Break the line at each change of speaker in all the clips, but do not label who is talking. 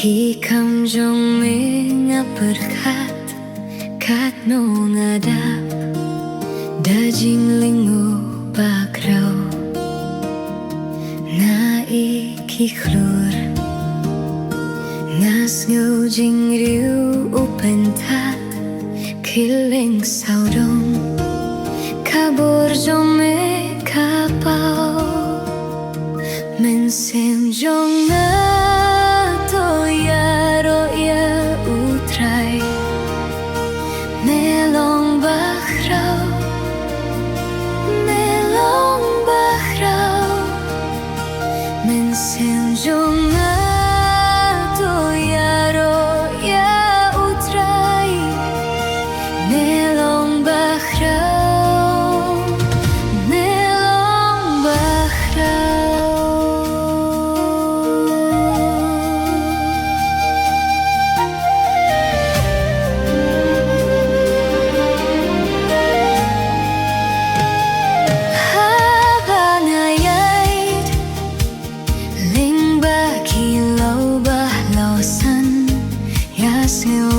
Khi cầm Jong nga berkat kat no ngadap dajing lingo bakraw na ikikhlur nas ngô jing riu upentat kiling saudong kabur Jong kapau Mynsiem Jong Iaroh Trai melong bakraw Mynsiem Jong Iaroh Trai melong bakraw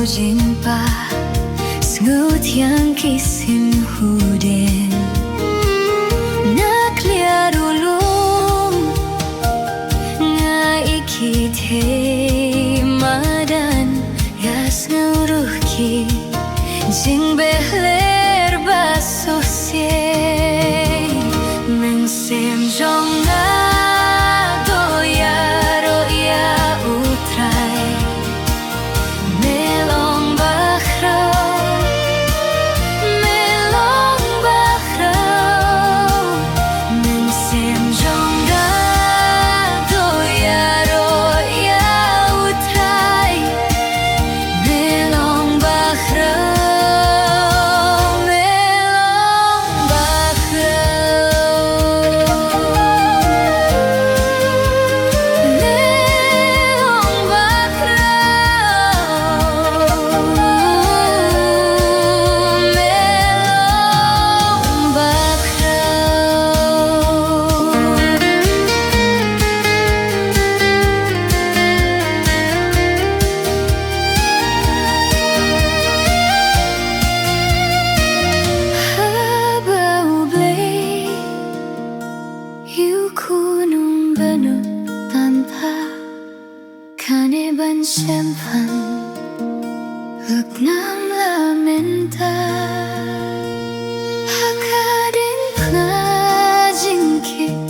Jimpa Sngut yang kisim huden Naklia dulum Nga ikite madan Yas nguruh ki Jing behler basosye Mynsiem Jong Mynsiem pan ước nam la menta hakadin pna jingkit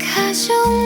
ka Jong